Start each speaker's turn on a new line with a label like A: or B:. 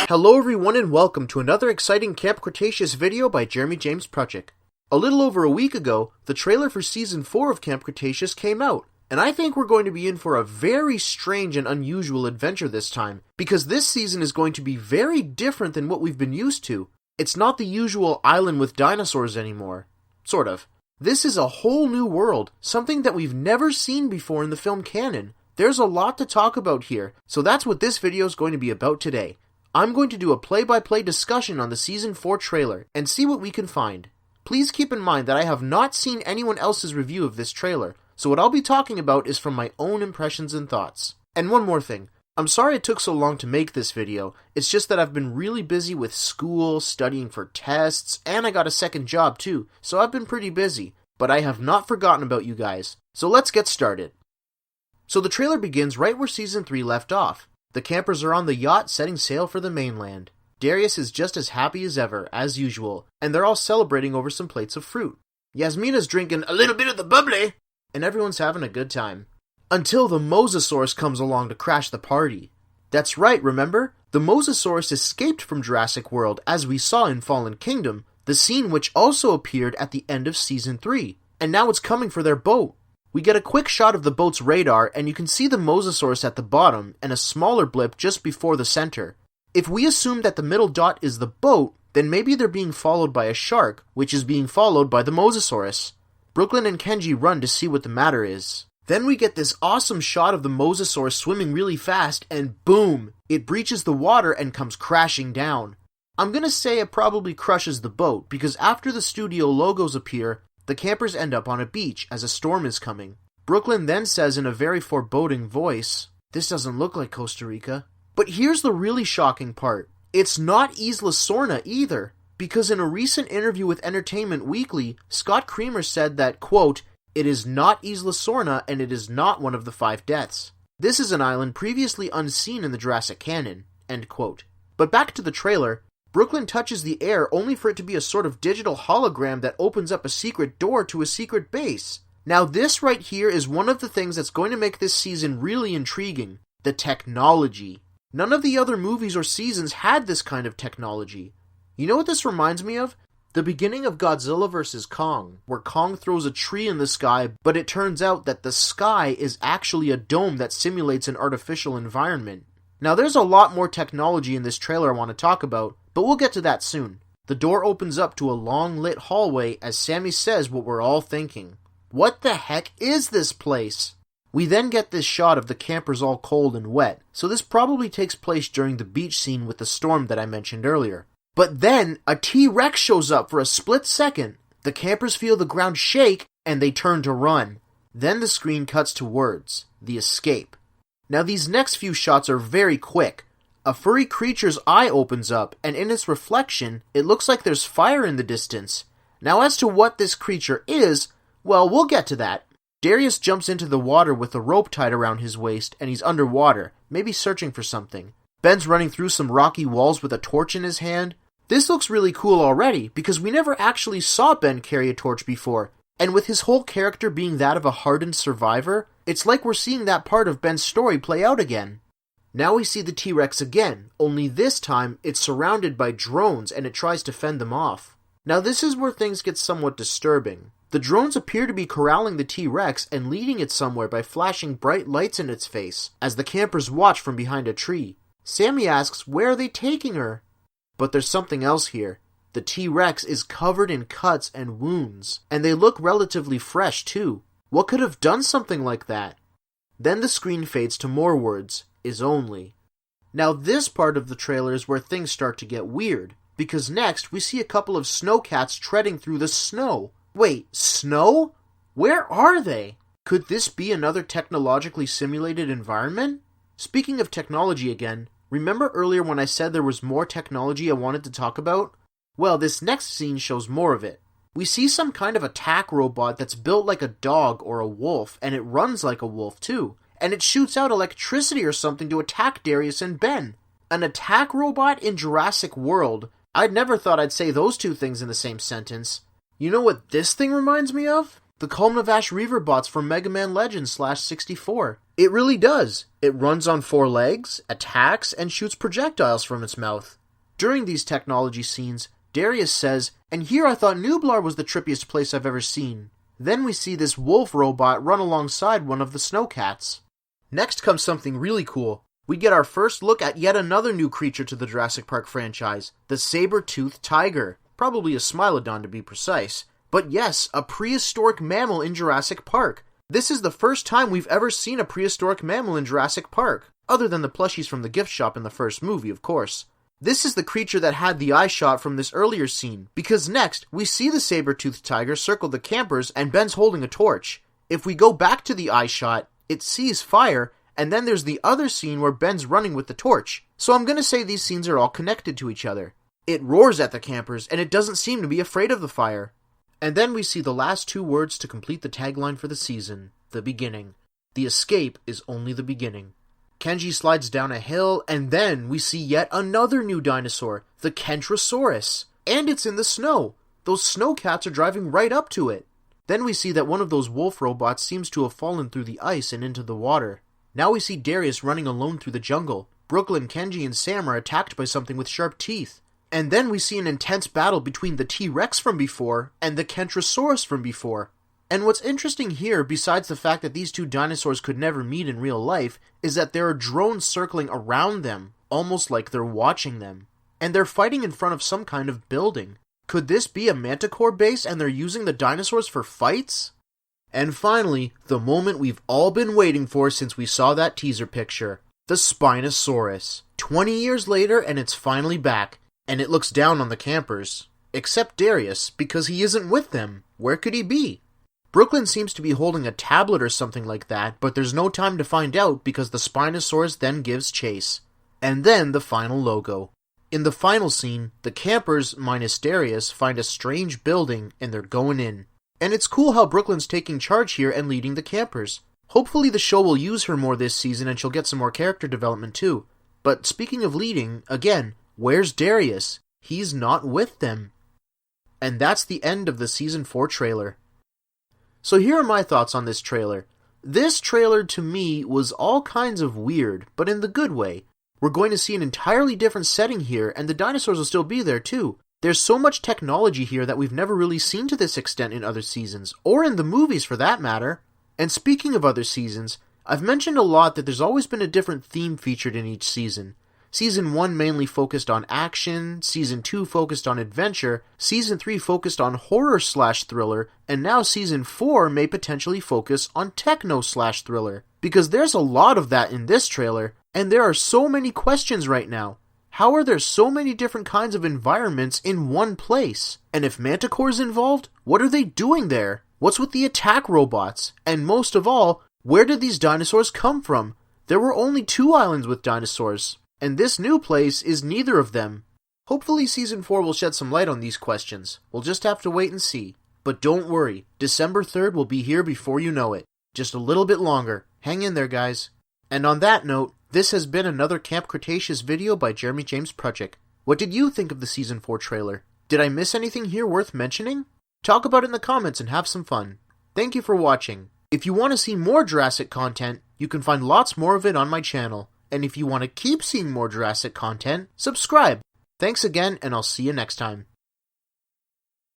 A: Hello everyone and welcome to another exciting Camp Cretaceous video by Jeremy James Prutchick. A little over a week ago, the trailer for Season 4 of Camp Cretaceous came out, and I think we're going to be in for a very strange and unusual adventure this time, because this season is going to be very different than what we've been used to. It's not the usual island with dinosaurs anymore. Sort of. This is a whole new world, something that we've never seen before in the film canon. There's a lot to talk about here, so that's what this video is going to be about today. I'm going to do a play-by-play discussion on the Season 4 trailer, and see what we can find. Please keep in mind that I have not seen anyone else's review of this trailer, so what I'll be talking about is from my own impressions and thoughts. And one more thing, I'm sorry it took so long to make this video, it's just that I've been really busy with school, studying for tests, and I got a second job too, so I've been pretty busy, but I have not forgotten about you guys. So let's get started. So the trailer begins right where Season 3 left off. The campers are on the yacht setting sail for the mainland. Darius is just as happy as ever, as usual, and they're all celebrating over some plates of fruit. Yasmina's drinking a little bit of the bubbly, and everyone's having a good time. Until the Mosasaurus comes along to crash the party. That's right, remember? The Mosasaurus escaped from Jurassic World, as we saw in Fallen Kingdom, the scene which also appeared at the end of Season 3, and now it's coming for their boat. We get a quick shot of the boat's radar, and you can see the Mosasaurus at the bottom, and a smaller blip just before the center. If we assume that the middle dot is the boat, then maybe they're being followed by a shark, which is being followed by the Mosasaurus. Brooklyn and Kenji run to see what the matter is. Then we get this awesome shot of the Mosasaurus swimming really fast, and boom! It breaches the water and comes crashing down. I'm gonna say it probably crushes the boat, because after the studio logos appear, the campers end up on a beach as a storm is coming. Brooklyn then says in a very foreboding voice, "This doesn't look like Costa Rica." But here's the really shocking part. It's not Isla Sorna either, because in a recent interview with Entertainment Weekly, Scott Creamer said that, quote, "It is not Isla Sorna and it is not one of the 5 deaths. This is an island previously unseen in the Jurassic canon," end quote. But back to the trailer, Brooklyn touches the air only for it to be a sort of digital hologram that opens up a secret door to a secret base. Now this right here is one of the things that's going to make this season really intriguing. The technology. None of the other movies or seasons had this kind of technology. You know what this reminds me of? The beginning of Godzilla vs. Kong, where Kong throws a tree in the sky, but it turns out that the sky is actually a dome that simulates an artificial environment. Now there's a lot more technology in this trailer I want to talk about, but we'll get to that soon. The door opens up to a long lit hallway as Sammy says what we're all thinking. What the heck is this place? We then get this shot of the campers all cold and wet, so this probably takes place during the beach scene with the storm that I mentioned earlier. But then, a T-Rex shows up for a split second. The campers feel the ground shake, and they turn to run. Then the screen cuts to words, the escape. Now these next few shots are very quick. A furry creature's eye opens up, and in its reflection, it looks like there's fire in the distance. Now as to what this creature is, well, we'll get to that. Darius jumps into the water with a rope tied around his waist, and he's underwater, maybe searching for something. Ben's running through some rocky walls with a torch in his hand. This looks really cool already, because we never actually saw Ben carry a torch before, and with his whole character being that of a hardened survivor, it's like we're seeing that part of Ben's story play out again. Now we see the T-Rex again, only this time it's surrounded by drones and it tries to fend them off. Now this is where things get somewhat disturbing. The drones appear to be corralling the T-Rex and leading it somewhere by flashing bright lights in its face, as the campers watch from behind a tree. Sammy asks, where are they taking her? But there's something else here. The T-Rex is covered in cuts and wounds, and they look relatively fresh too. What could have done something like that? Then the screen fades to more words, is only. Now this part of the trailer is where things start to get weird, because next we see a couple of snowcats treading through the snow. Wait, snow? Where are they? Could this be another technologically simulated environment? Speaking of technology again, remember earlier when I said there was more technology I wanted to talk about? Well, this next scene shows more of it. We see some kind of attack robot that's built like a dog or a wolf, and it runs like a wolf too. And it shoots out electricity or something to attack Darius and Ben. An attack robot in Jurassic World? I'd never thought I'd say those two things in the same sentence. You know what this thing reminds me of? the Culmnavash Reaver bots from MegaMan Legends /64. It really does. It runs on 4 legs, attacks, and shoots projectiles from its mouth. During these technology scenes, Darius says, "And here I thought Nublar was the trippiest place I've ever seen." Then we see this wolf robot run alongside one of the snowcats. Next comes something really cool. We get our first look at yet another new creature to the Jurassic Park franchise, the saber-toothed tiger. Probably a Smilodon to be precise. But yes, a prehistoric mammal in Jurassic Park. This is the first time we've ever seen a prehistoric mammal in Jurassic Park, other than the plushies from the gift shop in the first movie, of course. This is the creature that had the eye shot from this earlier scene, because next, we see the saber-toothed tiger circle the campers and Ben's holding a torch. If we go back to the eye shot, it sees fire, and then there's the other scene where Ben's running with the torch. So I'm gonna say these scenes are all connected to each other. It roars at the campers, and it doesn't seem to be afraid of the fire. And then we see the last 2 words to complete the tagline for the season, the beginning. The escape is only the beginning. Kenji slides down a hill, and then we see yet another new dinosaur, the Kentrosaurus. And it's in the snow. Those snowcats are driving right up to it. Then we see that one of those wolf robots seems to have fallen through the ice and into the water. Now we see Darius running alone through the jungle. Brooklyn, Kenji, and Sam are attacked by something with sharp teeth. And then we see an intense battle between the T-Rex from before and the Kentrosaurus from before. And what's interesting here, besides the fact that these 2 dinosaurs could never meet in real life, is that there are drones circling around them, almost like they're watching them. And they're fighting in front of some kind of building. Could this be a Manticore base and they're using the dinosaurs for fights? And finally, the moment we've all been waiting for since we saw that teaser picture. The Spinosaurus. 20 years later and it's finally back. And it looks down on the campers. Except Darius, because he isn't with them. Where could he be? Brooklyn seems to be holding a tablet or something like that, but there's no time to find out because the Spinosaurus then gives chase. And then the final logo. In the final scene, the campers, minus Darius, find a strange building and they're going in. And it's cool how Brooklyn's taking charge here and leading the campers. Hopefully the show will use her more this season and she'll get some more character development too. But speaking of leading, again, where's Darius? He's not with them. And that's the end of the Season 4 trailer. So here are my thoughts on this trailer. This trailer to me was all kinds of weird, but in the good way. We're going to see an entirely different setting here, and the dinosaurs will still be there too. There's so much technology here that we've never really seen to this extent in other seasons, or in the movies for that matter. And speaking of other seasons, I've mentioned a lot that there's always been a different theme featured in each season. Season 1 mainly focused on action, Season 2 focused on adventure, Season 3 focused on horror/thriller, and now Season 4 may potentially focus on techno/thriller. Because there's a lot of that in this trailer, and there are so many questions right now. How are there so many different kinds of environments in one place? And if Manticore's involved, what are they doing there? What's with the attack robots? And most of all, where did these dinosaurs come from? There were only 2 islands with dinosaurs. And this new place is neither of them. Hopefully Season 4 will shed some light on these questions. We'll just have to wait and see. But don't worry, December 3rd will be here before you know it. Just a little bit longer. Hang in there, guys. And on that note, this has been another Camp Cretaceous video by Jeremy James Prutchick. What did you think of the Season 4 trailer? Did I miss anything here worth mentioning? Talk about it in the comments and have some fun. Thank you for watching. If you want to see more Jurassic content, you can find lots more of it on my channel. And if you want to keep seeing more Jurassic content, subscribe. Thanks again, and I'll see you next time.